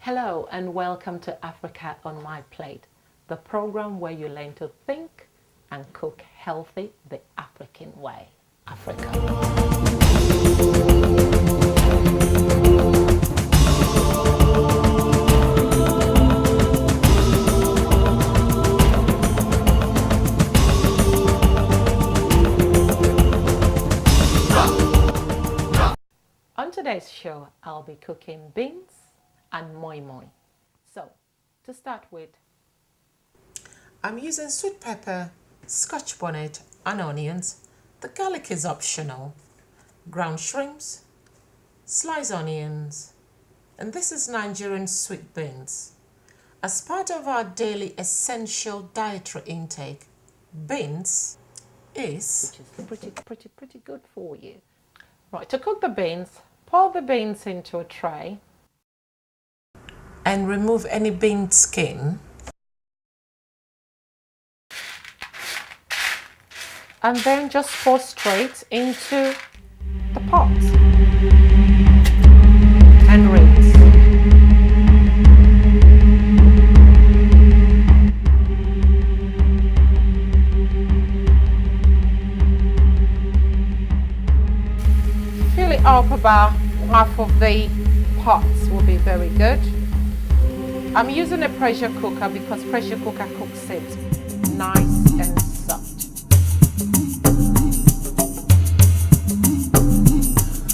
Hello and welcome to Africa on My Plate, the program where you learn to think and cook healthy the African way. Africa. On today's show, I'll be cooking beans and moimoi. So, to start with, I'm using sweet pepper, scotch bonnet and onions. The garlic is optional. Ground shrimps, sliced onions, and this is Nigerian sweet beans. As part of our daily essential dietary intake, beans is which is pretty good for you. Right, to cook the beans, pour the beans into a tray. And remove any bean skin. And then just pour straight into the pot and rinse. Fill it up about half of the pots will be very good. I'm using a pressure cooker because pressure cooker cooks it nice and soft.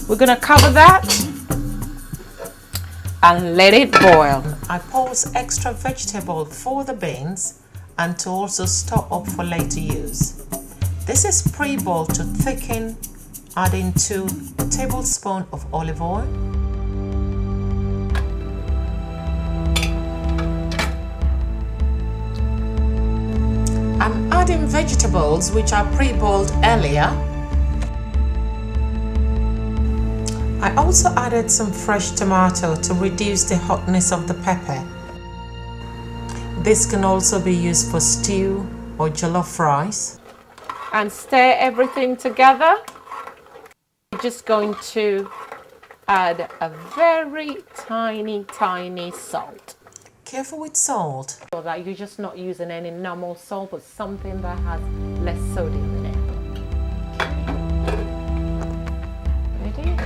We're going to cover that and let it boil. I pause extra vegetable for the beans and to also store up for later use. This is pre-boiled to thicken, adding 2 tablespoons of olive oil. I'm adding vegetables which are pre-boiled earlier. I also added some fresh tomato to reduce the hotness of the pepper. This can also be used for stew or jollof rice. And stir everything together. We're just going to add a very tiny salt. Careful with salt. So that you're just not using any normal salt, but something that has less sodium in it. Ready?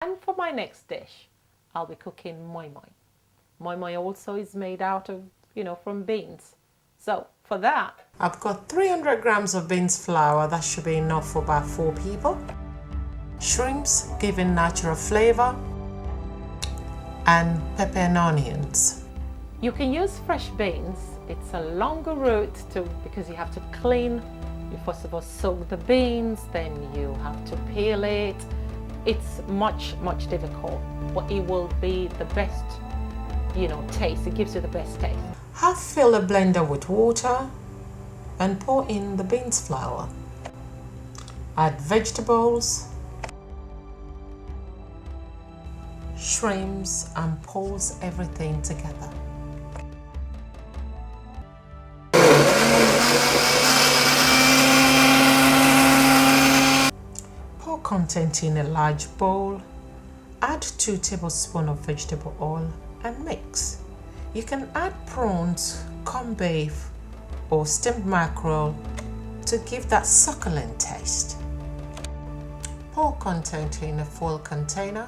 And for my next dish, I'll be cooking moimoi. Moimoi also is made out of, from beans. So for that, I've got 300 grams of beans flour. That should be enough for about 4 people. Shrimps, giving natural flavor, and pepper and onions. you can use fresh beans. It's a longer route because you have to clean. You first of all soak the beans, then you have to peel it. It's much difficult, but it will be the best, taste. It gives you the best taste. Half fill a blender with water and pour in the beans flour. Add vegetables, shrimps, and pulse everything together. Pour content in a large bowl. Add 2 tablespoons of vegetable oil and mix. You can add prawns, corned beef, or steamed mackerel to give that succulent taste. Pour content in a foil container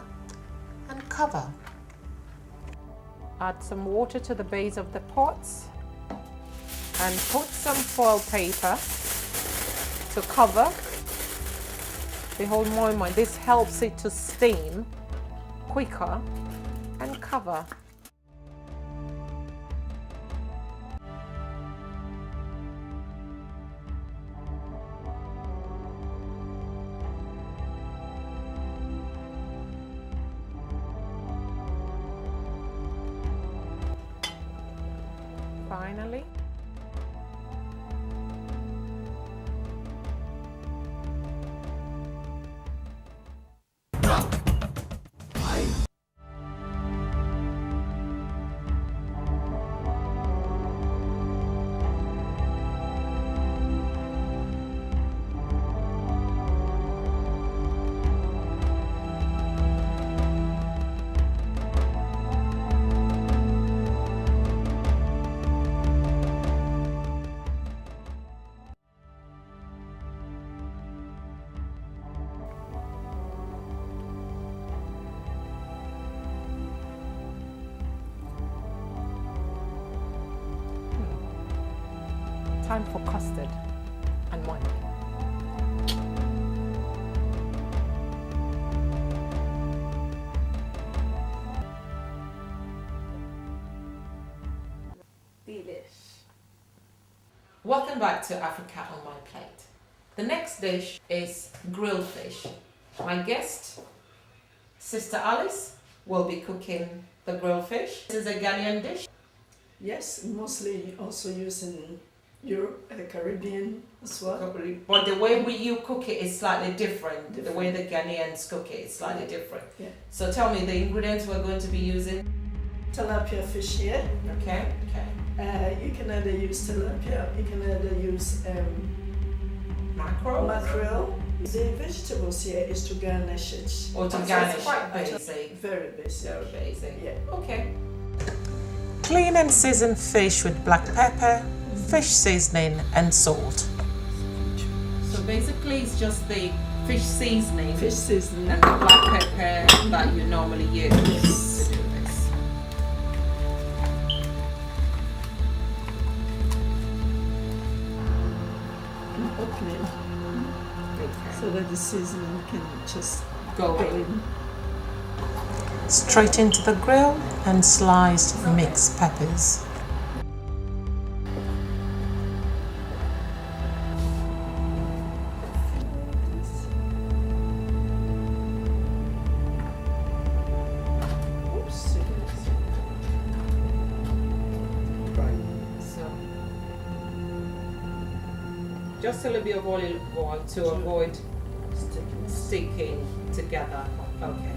and cover. Add some water to the base of the pots and put some foil paper to cover the whole moimoi. This helps it to steam quicker, and cover. finally. Time for custard and wine. Delish. Welcome back to Africa on my plate. The next dish is grilled fish. My guest, Sister Alice, will be cooking the grilled fish. This is a Ghanaian dish. Yes, mostly also used in Europe and the Caribbean as well. But the way you cook it is slightly different. The way the Ghanaians cook it is slightly different. Yeah. So tell me the ingredients we're going to be using. Tilapia fish here. Okay. You can either use tilapia, you can either use mackerel. The vegetables here is to garnish it. Or to So garnish. it's quite Basic. Very basic. Very basic. Yeah. Okay. Clean and season fish with black pepper, fish seasoning and salt. So basically it's just the fish seasoning Fish seasoning. and the black pepper that you normally use to do this. And open it so that the seasoning can just Go go in. in. Straight into the grill and sliced mixed peppers. Oops. So, just a little bit of olive oil to avoid sticking together. Okay.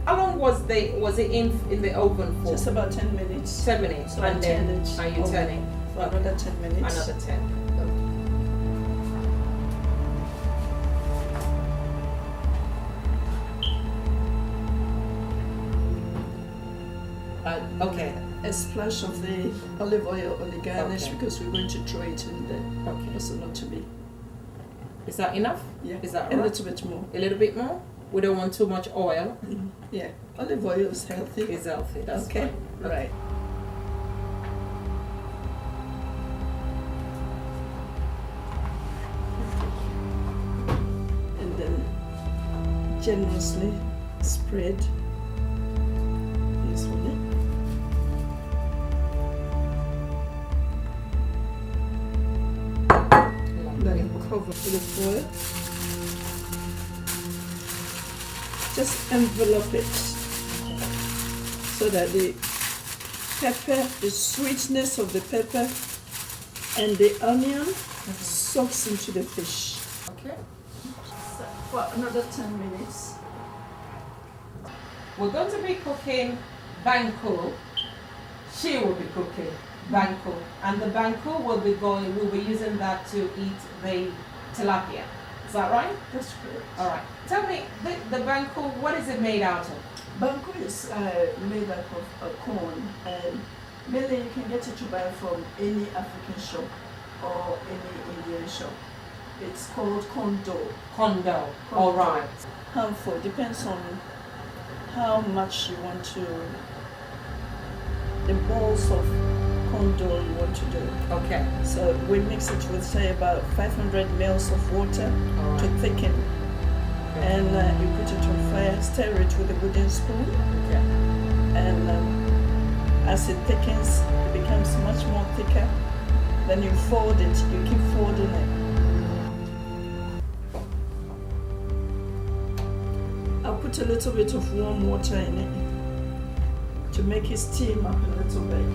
How long was it in the oven for? Just about 10 minutes. 10 minutes. So And I then turn it are you over turning? for another 10 minutes. Another 10. Okay. A splash of the olive oil on the garnish Okay. because we're going to throw it in there. Okay. Also not to be. Is that enough? Yeah. Is that a right? little bit more? A little bit more? We don't want too much oil. Yeah. Olive oil is healthy. It's healthy. That's okay. fine. Right. And then generously spread this on it. Then cover with foil. Just envelope it so that the pepper, the sweetness of the pepper and the onion soaks into the fish. Okay. So for another 10 minutes. We're going to be cooking banku. She will be cooking banku, and the banku we'll be using that to eat the tilapia. Is that right? That's correct. All right. Tell me, the banku, what is it made out of? Banku is made up of corn, and mainly you can get it to buy from any African shop or any Indian shop. It's called corn dough. Kondo. All right. Handful, depends on how much you want to, the balls of corn dough you want to do. Okay. So we mix it with say about 500 ml of water All to right. thicken, and you put it on fire, stir it with a wooden spoon, Okay. and as it thickens, it becomes much more thicker. Then you fold it, you keep folding it. I'll put a little bit of warm water in it to make it steam up a little bit.